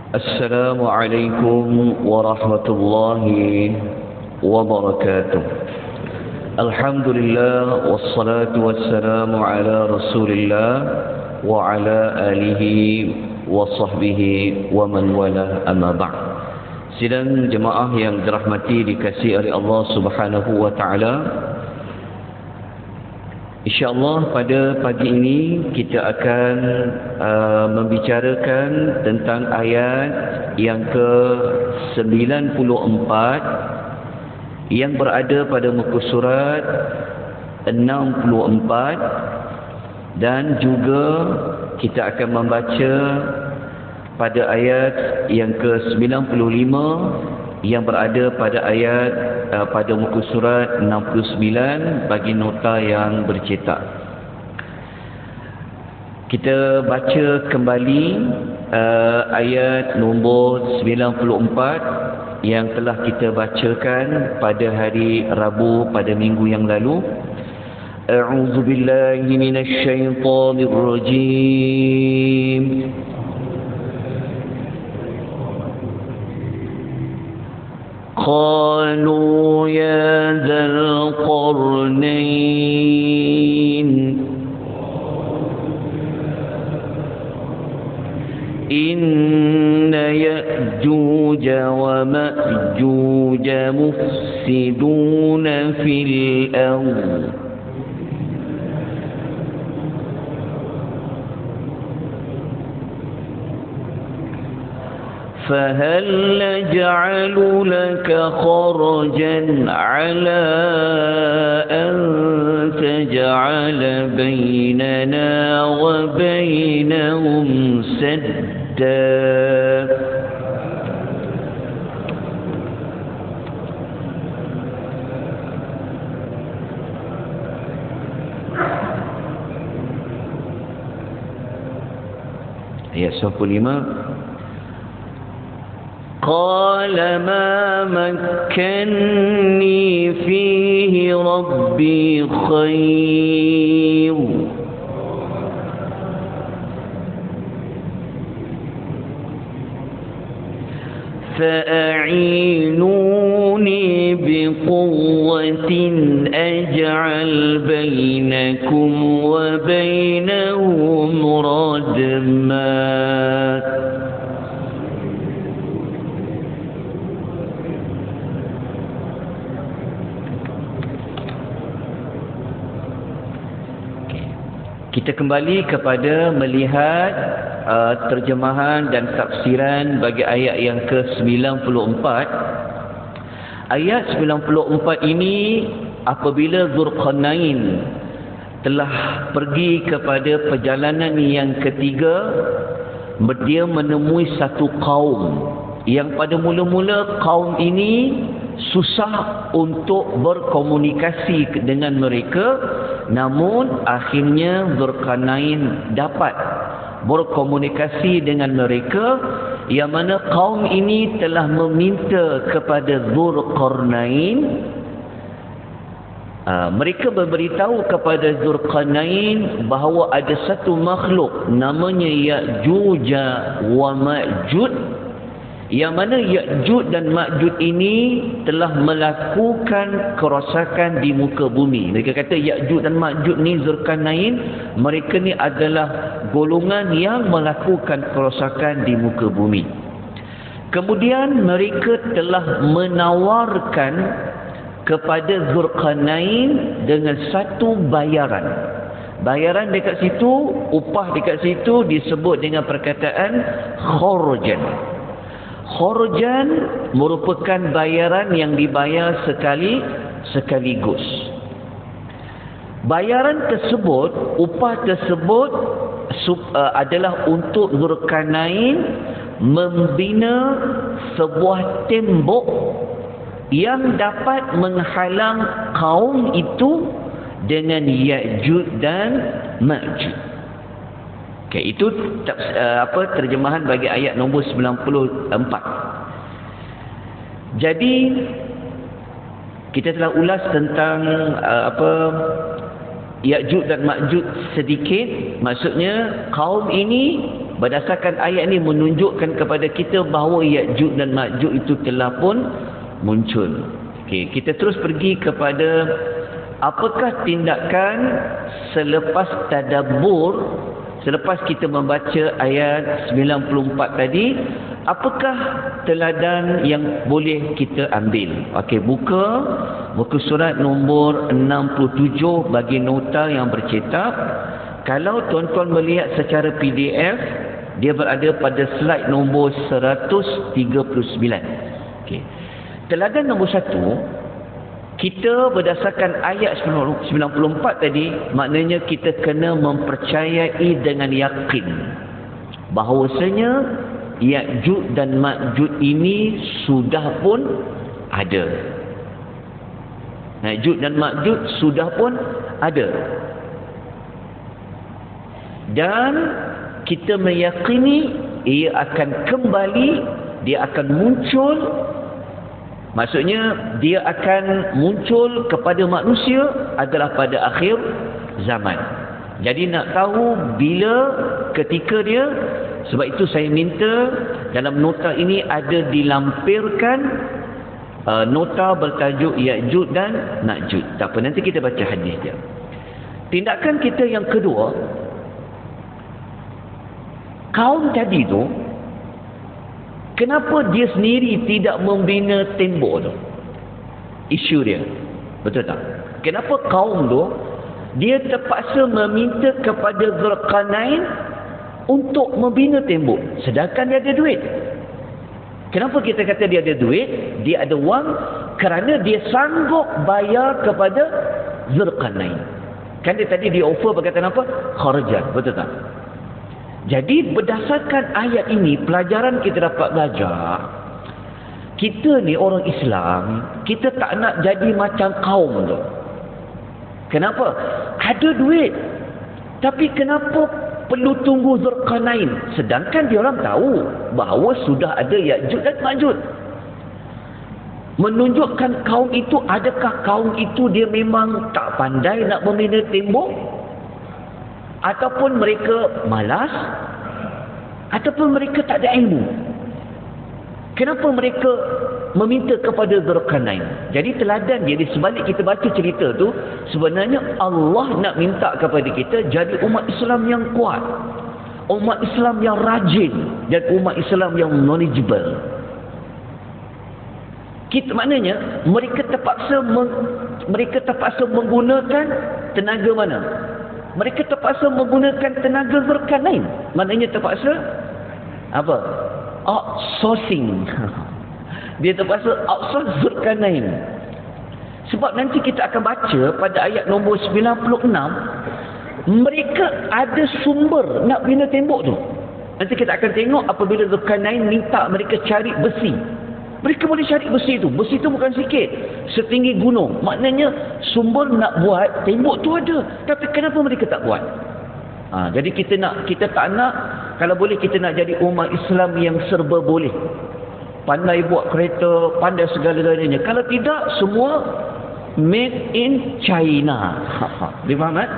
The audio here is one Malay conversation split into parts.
Assalamualaikum warahmatullahi wabarakatuh. Alhamdulillah wassalatu wassalamu ala Rasulillah wa ala alihi wa sahbihi wa man wala, amma ba'd. Sidang jemaah yang dirahmati dikasihi oleh Allah Subhanahu wa taala. InsyaAllah pada pagi ini kita akan membicarakan tentang ayat yang ke-94 yang berada pada muka surat 64, dan juga kita akan membaca pada ayat yang ke-95 yang berada pada ayat pada muka surat 69 bagi nota yang bercetak. Kita baca kembali ayat nombor 94 yang telah kita bacakan pada hari Rabu pada minggu yang lalu. A'udzu billahi minasy syaithanir rajim. قالوا يا ذا القرنين إن يأجوج ومأجوج مفسدون في الأرض فهل نجعل لك خرجا على أن تجعل بيننا وبينهم سدا ayat 95. قال ما مكنني فيه ربي خير فأعينوني بقوة أجعل بينكم وبينهم ردما. Kita kembali kepada melihat terjemahan dan tafsiran bagi ayat yang ke-94. Ayat 94 ini apabila Dzulqarnain telah pergi kepada perjalanan yang ketiga, dia menemui satu kaum yang pada mula-mula kaum ini susah untuk berkomunikasi dengan mereka, namun akhirnya Dzulqarnain dapat berkomunikasi dengan mereka, yang mana kaum ini telah meminta kepada Dzulqarnain. Mereka memberitahu kepada Dzulqarnain bahawa ada satu makhluk namanya Ya'juj wa Ma'juj, yang mana Ya'juj dan Ma'juj ini telah melakukan kerosakan di muka bumi. Mereka kata Ya'juj dan Ma'juj ni, Dzulqarnain, mereka ni adalah golongan yang melakukan kerosakan di muka bumi. Kemudian mereka telah menawarkan kepada Dzulqarnain dengan satu bayaran. Bayaran dekat situ, upah dekat situ disebut dengan perkataan khorjan. Khorjan merupakan bayaran yang dibayar sekaligus. Bayaran tersebut, upah tersebut adalah untuk Dzulqarnain membina sebuah tembok yang dapat menghalang kaum itu dengan Ya'juj dan Ma'juj. Okay, itu terjemahan bagi ayat nombor 94. Jadi kita telah ulas tentang Ya'juj dan Ma'juj sedikit. Maksudnya kaum ini berdasarkan ayat ini menunjukkan kepada kita bahawa Ya'juj dan Ma'juj itu telah pun muncul. Okey, kita terus pergi kepada apakah tindakan selepas tadabbur, selepas kita membaca ayat 94 tadi, apakah teladan yang boleh kita ambil? Okey, buka surat nombor 67 bagi nota yang bercetak. Kalau tuan-tuan melihat secara PDF, dia berada pada slide nombor 139. Okey. Teladan nombor 1, kita berdasarkan ayat 94 tadi, maknanya kita kena mempercayai dengan yakin bahawasanya Ya'juj dan Ma'juj ini sudah pun ada. Ya'juj dan Ma'juj sudah pun ada. Dan kita meyakini ia akan kembali, dia akan muncul. Maksudnya dia akan muncul kepada manusia adalah pada akhir zaman. Jadi nak tahu bila, ketika dia, sebab itu saya minta dalam nota ini ada dilampirkan nota bertajuk Ya'juj dan Ma'juj. Tak apa, nanti kita baca hadis dia. Tindakan kita yang kedua, kaum tadi tu, kenapa dia sendiri tidak membina tembok tu? Isu dia. Betul tak? Kenapa kaum tu dia terpaksa meminta kepada Zulkarnain untuk membina tembok, sedangkan dia ada duit? Kenapa kita kata dia ada duit? Dia ada wang kerana dia sanggup bayar kepada Zulkarnain. Kan dia tadi dia offer berkata apa? Kharajat. Betul tak? Jadi berdasarkan ayat ini, pelajaran kita dapat belajar, kita ni orang Islam, kita tak nak jadi macam kaum tu. Kenapa? Ada duit, tapi kenapa perlu tunggu Zulkarnain? Sedangkan dia orang tahu bahawa sudah ada Ya'juj dan Ma'juj. Menunjukkan kaum itu, adakah kaum itu dia memang tak pandai nak membina tembok? Ataupun mereka malas? Ataupun mereka tak ada ilmu? Kenapa mereka meminta kepada Zulkarnain? Jadi teladan dia, di sebalik kita baca cerita tu, sebenarnya Allah nak minta kepada kita jadi umat Islam yang kuat, umat Islam yang rajin, dan umat Islam yang knowledgeable. Kita, maknanya mereka terpaksa menggunakan tenaga mana? Mereka terpaksa menggunakan tenaga Zulkarnain. Maknanya terpaksa apa? Outsourcing. Dia terpaksa outsource Zulkarnain. Sebab nanti kita akan baca pada ayat nombor 96, mereka ada sumber nak bina tembok tu. Nanti kita akan tengok apabila Zulkarnain minta mereka cari besi. Mereka boleh cari besi tu. Besi tu bukan sikit, setinggi gunung. Maknanya sumber nak buat tembok tu ada. Tapi kenapa mereka tak buat? Jadi kita tak nak, kalau boleh kita nak jadi umat Islam yang serba boleh. Pandai buat kereta, pandai segala-galanya. Kalau tidak, semua made in China. Dia faham kan?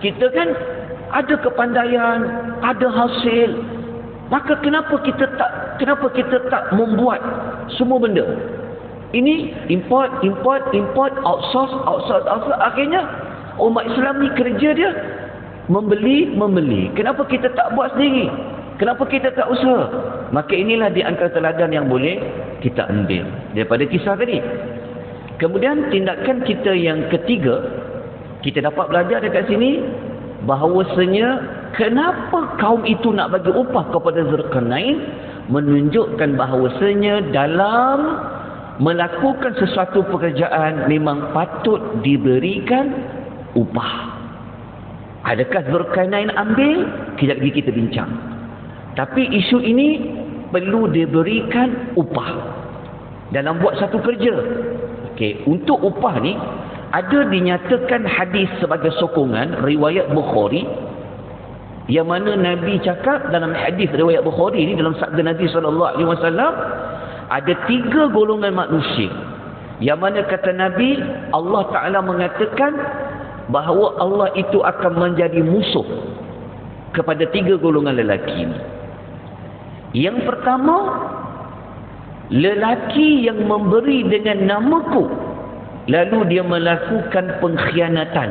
Kita kan ada kepandaian, ada hasil. Maka kenapa kita tak membuat semua benda? Ini import, outsource. Akhirnya umat Islam ni kerja dia membeli. Kenapa kita tak buat sendiri? Kenapa kita tak usaha? Maka inilah di antara teladan yang boleh kita ambil daripada kisah tadi. Kemudian tindakan kita yang ketiga, kita dapat belajar dekat sini bahawasanya kenapa kaum itu nak bagi upah kepada Zulkarnain, menunjukkan bahawasanya dalam melakukan sesuatu pekerjaan memang patut diberikan upah. Adakah Zulkarnain ambil? Kejap lagi kita bincang. Tapi isu ini perlu diberikan upah dalam buat satu kerja. Okey, untuk upah ni ada dinyatakan hadis sebagai sokongan riwayat Bukhari, yang mana Nabi cakap dalam hadis riwayat Bukhari ni, dalam sabda Nabi SAW, ada 3 golongan manusia yang mana kata Nabi, Allah Ta'ala mengatakan bahawa Allah itu akan menjadi musuh kepada 3 golongan lelaki ini. Yang pertama, lelaki yang memberi dengan namaku lalu dia melakukan pengkhianatan.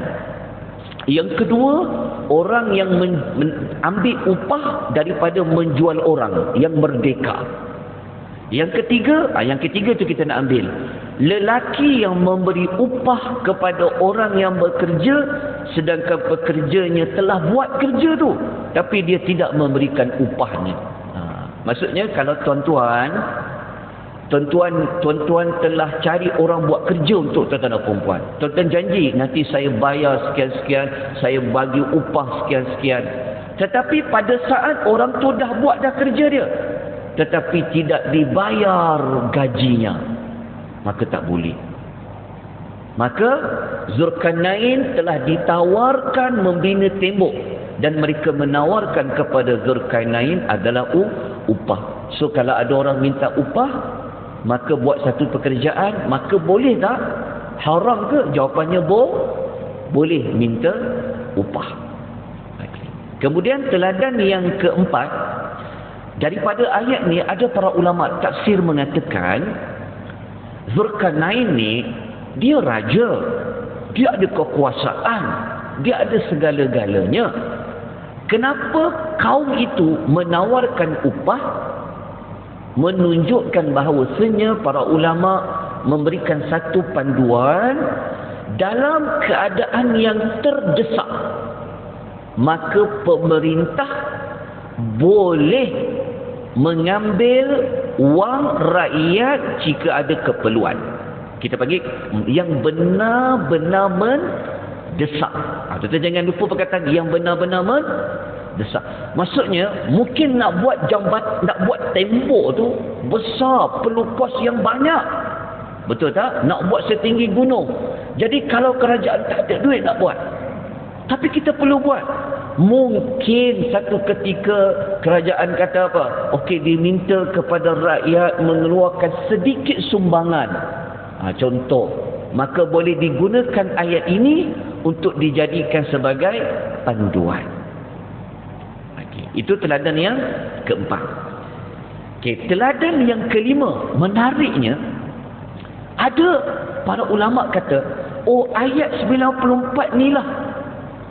Yang kedua, orang yang ambil upah daripada menjual orang yang merdeka. Yang ketiga tu kita nak ambil, lelaki yang memberi upah kepada orang yang bekerja sedangkan pekerjanya telah buat kerja tu tapi dia tidak memberikan upahnya. Maksudnya kalau tuan-tuan telah cari orang buat kerja untuk tuan-tuan dan perempuan, tuan-tuan janji nanti saya bayar sekian-sekian, saya bagi upah sekian-sekian, tetapi pada saat orang tu dah buat dah kerja dia tetapi tidak dibayar gajinya, maka tak boleh. Maka Zulkarnain telah ditawarkan membina tembok dan mereka menawarkan kepada Zulkarnain adalah upah. So kalau ada orang minta upah, maka buat satu pekerjaan, maka boleh tak? Haram ke? Jawapannya boleh minta upah. Kemudian teladan yang keempat, daripada ayat ni ada para ulama tafsir mengatakan Zulkarnain ni dia raja, dia ada kekuasaan, dia ada segala-galanya. Kenapa kaum itu menawarkan upah? Menunjukkan bahawasanya para ulama memberikan satu panduan dalam keadaan yang terdesak, maka pemerintah boleh mengambil wang rakyat jika ada keperluan. Kita panggil yang benar-benar mendesak. Tuan-tuan jangan lupa perkataan yang benar-benar mendesak. Maksudnya mungkin nak buat nak buat tembok tu besar, perlu kos yang banyak. Betul tak? Nak buat setinggi gunung. Jadi kalau kerajaan tak ada duit nak buat, tapi kita perlu buat. Mungkin satu ketika kerajaan kata apa? Okey, diminta kepada rakyat mengeluarkan sedikit sumbangan. Contoh, maka boleh digunakan ayat ini untuk dijadikan sebagai panduan. Itu teladan yang keempat. Teladan yang kelima, menariknya, ada para ulama kata, ayat 94 ni lah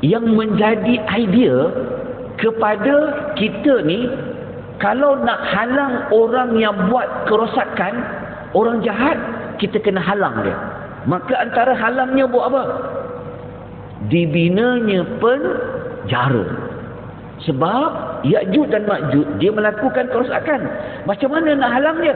yang menjadi idea kepada kita ni, kalau nak halang orang yang buat kerosakan, orang jahat, kita kena halang dia. Maka antara halangnya buat apa? Dibinanya penjara. Sebab Ya'juj dan Ma'juj dia melakukan kerosakan. Macam mana nak halang dia?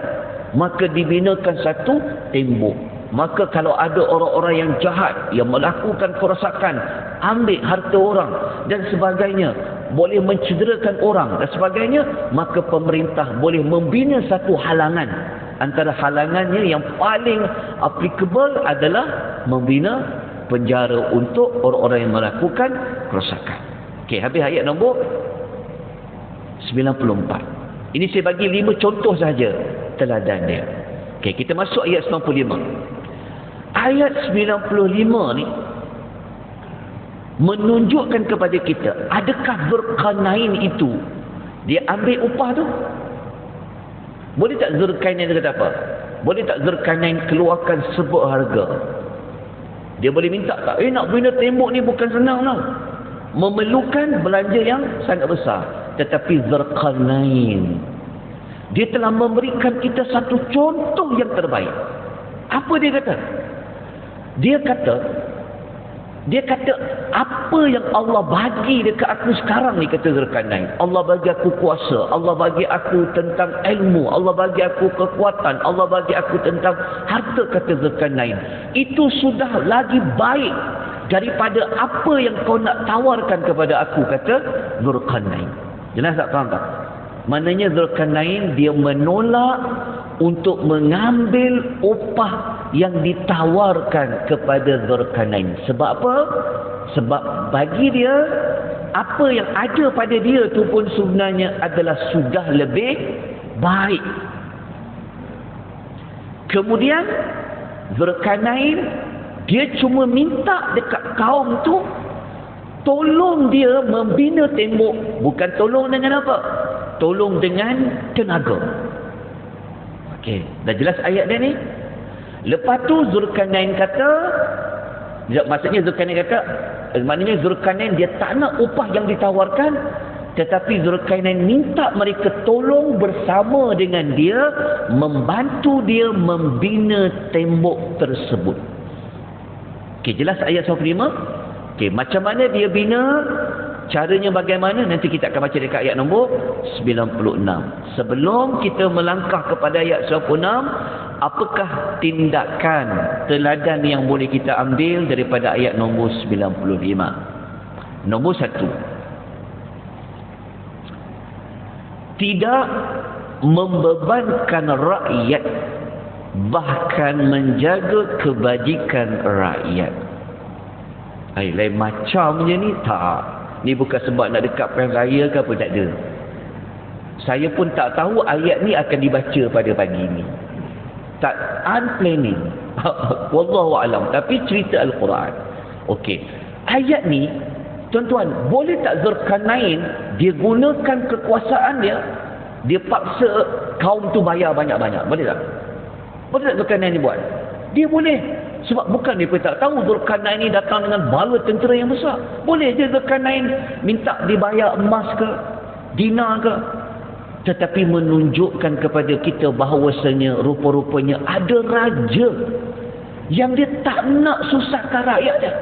Maka dibinakan satu tembok. Maka kalau ada orang-orang yang jahat yang melakukan kerosakan, ambil harta orang dan sebagainya, boleh mencederakan orang dan sebagainya, maka pemerintah boleh membina satu halangan. Antara halangannya yang paling applicable adalah membina penjara untuk orang-orang yang melakukan kerosakan. Habis ayat nombor 94. Ini saya bagi 5 contoh saja teladan dia. Kita masuk ayat 95. Ayat 95 ni menunjukkan kepada kita, adakah Zulkarnain itu dia ambil upah tu? Boleh tak Zulkarnain kata apa? Boleh tak Zulkarnain keluarkan sebuah harga? Dia boleh minta tak? Nak bina tembok ni bukan senang tau. Memerlukan belanja yang sangat besar. Tetapi Zulkarnain, dia telah memberikan kita satu contoh yang terbaik. Apa dia kata? Dia kata apa yang Allah bagi dekat aku sekarang ni, kata Zulkarnain. Allah bagi aku kuasa, Allah bagi aku tentang ilmu, Allah bagi aku kekuatan, Allah bagi aku tentang harta, kata Zulkarnain. Itu sudah lagi baik daripada apa yang kau nak tawarkan kepada aku, kata Zulkarnain. Jelas tak? Faham tak? Maknanya Zulkarnain dia menolak untuk mengambil upah yang ditawarkan kepada Zulkarnain. Sebab apa? Sebab bagi dia, apa yang ada pada dia tu pun sebenarnya adalah sudah lebih baik. Kemudian Zulkarnain dia cuma minta dekat kaum tu tolong dia membina tembok. Bukan tolong dengan apa? Tolong dengan tenaga. Okey, dah jelas ayat dia ni. Lepas tu Zulkarnain kata, maksudnya Zulkarnain kata, maknanya Zulkarnain dia tak nak upah yang ditawarkan, tetapi Zulkarnain minta mereka tolong bersama dengan dia, membantu dia membina tembok tersebut. Okey, jelas ayat 105. Okey, macam mana dia bina? Caranya bagaimana? Nanti kita akan baca dekat ayat nombor 96. Sebelum kita melangkah kepada ayat 96, apakah tindakan teladan yang boleh kita ambil daripada ayat nombor 95? Nombor 1, tidak membebankan rakyat, bahkan menjaga kebajikan rakyat. Lain macam je ni, tak. Ni bukan sebab nak dekat pilihan raya ke apa, tak ada. Saya pun tak tahu ayat ni akan dibaca pada pagi ni. Tak, unplanning. Wallahu alam. Tapi cerita Al-Quran. Okey. Ayat ni, tuan-tuan, boleh tak Zulkarnain dia gunakan kekuasaan dia, dia paksa kaum tu bayar banyak-banyak? Boleh tak? Boleh tak Zulkarnain ni buat? Dia boleh. Sebab bukan dia pun tak tahu Zulkarnain ni datang dengan bala tentera yang besar. Boleh je Zulkarnain minta dibayar emas ke, dinar ke. Tetapi menunjukkan kepada kita bahawasanya rupa-rupanya ada raja yang dia tak nak susahkan rakyat dia.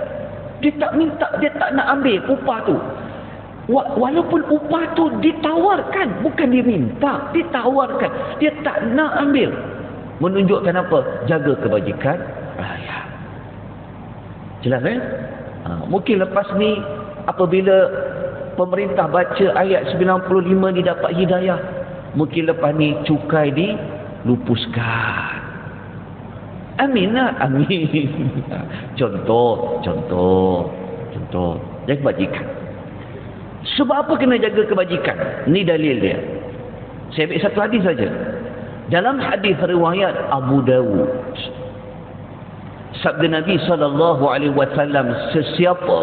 Dia tak minta, dia tak nak ambil upah tu. Walaupun upah tu ditawarkan, bukan dia minta, ditawarkan. Dia tak nak ambil. Menunjukkan apa? Jaga kebajikan rakyat. Jelas mungkin lepas ni apabila pemerintah baca ayat 95 ni dapat hidayah, mungkin lepas ni cukai dilupuskan. Amin lah, amin. Contoh. Jaga kebajikan. Sebab apa kena jaga kebajikan? Ni dalil dia. Saya ambil satu hadis saja. Dalam hadis riwayat Abu Dawud, sabda Nabi SAW, sesiapa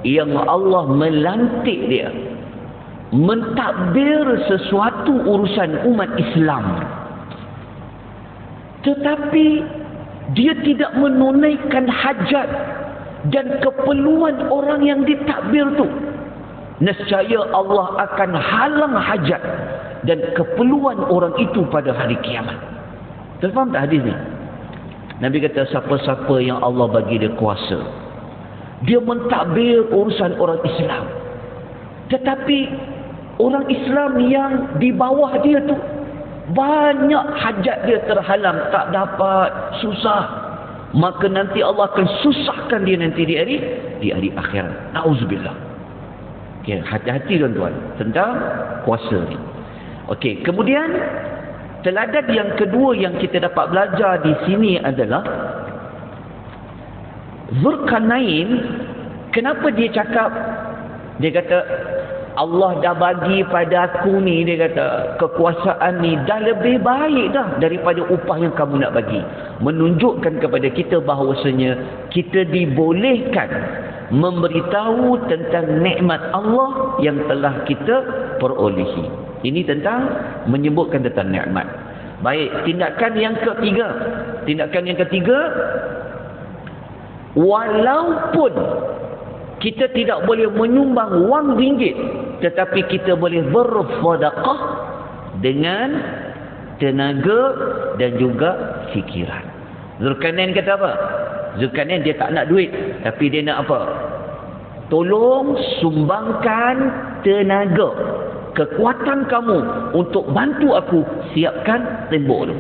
yang Allah melantik dia mentadbir sesuatu urusan umat Islam, tetapi dia tidak menunaikan hajat dan keperluan orang yang ditadbir tu, nescaya Allah akan halang hajat dan keperluan orang itu pada hari kiamat. Terfaham tak hadis ni? Nabi kata siapa-siapa yang Allah bagi dia kuasa, dia mentadbir urusan orang Islam, tetapi orang Islam yang di bawah dia tu banyak hajat dia terhalang, tak dapat, susah, maka nanti Allah akan susahkan dia nanti di hari akhirat. Nauzubillah. Okay, hati-hati tuan-tuan tentang kuasa ni. Okey, kemudian teladan yang kedua yang kita dapat belajar di sini adalah Zulkarnain, kenapa dia cakap, dia kata Allah dah bagi pada aku ni, dia kata kekuasaan ni dah lebih baik dah daripada upah yang kamu nak bagi. Menunjukkan kepada kita bahawasanya kita dibolehkan memberitahu tentang nikmat Allah yang telah kita perolehi. Ini tentang menyebutkan tentang nikmat. Baik, tindakan yang ketiga, walaupun kita tidak boleh menyumbang wang ringgit, tetapi kita boleh bersedekah dengan tenaga dan juga fikiran. Zulkarnain kata apa? Zulkarnain dia tak nak duit, tapi dia nak apa? Tolong sumbangkan tenaga, kekuatan kamu untuk bantu aku siapkan tembok tu.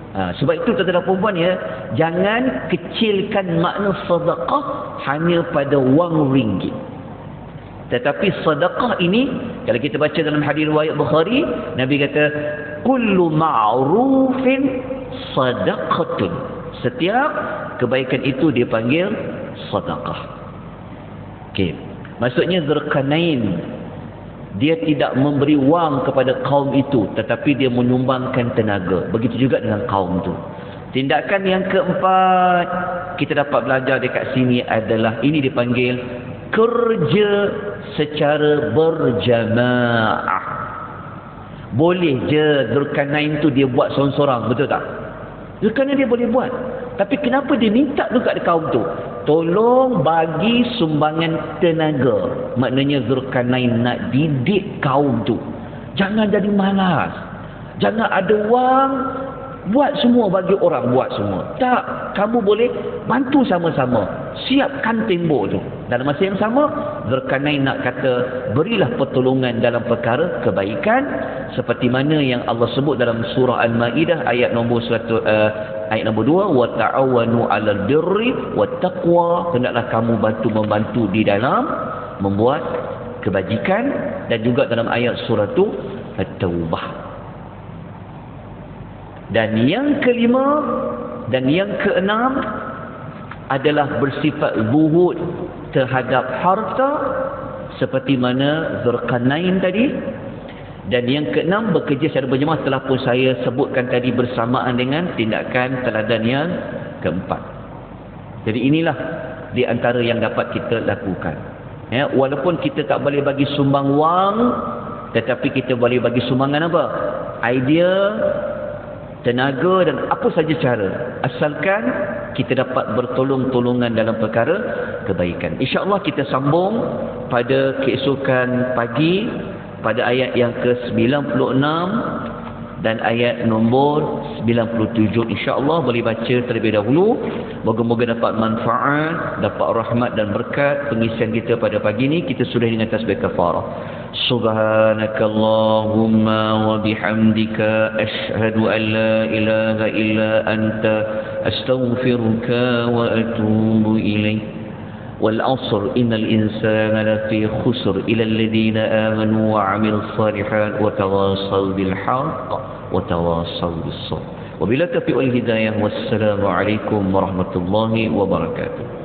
Sebab itu tuan-tuan dan perempuan ya, jangan kecilkan makna sedekah hanya pada wang ringgit. Tetapi sedekah ini, kalau kita baca dalam hadis riwayat Bukhari, Nabi kata kullu ma'rufin sadaqatun. Setiap kebaikan itu dipanggil sedekah. Okey, maksudnya Zulkarnain dia tidak memberi wang kepada kaum itu, tetapi dia menyumbangkan tenaga. Begitu juga dengan kaum itu. Tindakan yang keempat kita dapat belajar dekat sini adalah, ini dipanggil kerja secara berjamaah. Boleh je Zulkarnain tu dia buat seorang-seorang, betul tak? Zulkarnain dia boleh buat. Tapi kenapa dia minta tu kat kaum tu? Tolong bagi sumbangan tenaga. Maknanya Zulkarnain nak didik kaum tu. Jangan jadi malas. Jangan ada wang, buat semua bagi orang, buat semua. Tak, kamu boleh bantu sama-sama. Siapkan tembok tu. Dalam masa yang sama, Zulkarnain nak kata, berilah pertolongan dalam perkara kebaikan seperti mana yang Allah sebut dalam surah Al-Maidah ayat nombor 2, wa ta'awanu 'alal birri wat taqwa. Hendaklah kamu membantu di dalam membuat kebajikan, dan juga dalam ayat surah tu At-Taubah. Dan yang kelima dan yang keenam adalah bersifat zuhud terhadap harta seperti mana Zulkarnain tadi. Dan yang keenam, bekerja secara berjemaah telah pun saya sebutkan tadi bersamaan dengan tindakan teladan yang keempat. Jadi inilah di antara yang dapat kita lakukan. Ya, walaupun kita tak boleh bagi sumbang wang, tetapi kita boleh bagi sumbangan apa? Idea, tenaga dan apa saja cara, asalkan kita dapat bertolong-tolongan dalam perkara kebaikan. InsyaAllah kita sambung pada keesokan pagi pada ayat yang ke-96 dan ayat nombor 97. InsyaAllah boleh baca terlebih dahulu. Moga-moga dapat manfaat, dapat rahmat dan berkat pengisian kita pada pagi ini. Kita sudah dengan tasbih kafarah. Subhanakallahumma wa bihamdika ashhadu an la ilaha illa anta astaghfiruka wa atubu ilaik. والعصر إن الإنسان لفي خسر إلى الذين آمنوا وعملوا الصالحات وتواصوا بالحق وتواصوا بالصبر وبلا توفيق والهداية والسلام عليكم ورحمة الله وبركاته.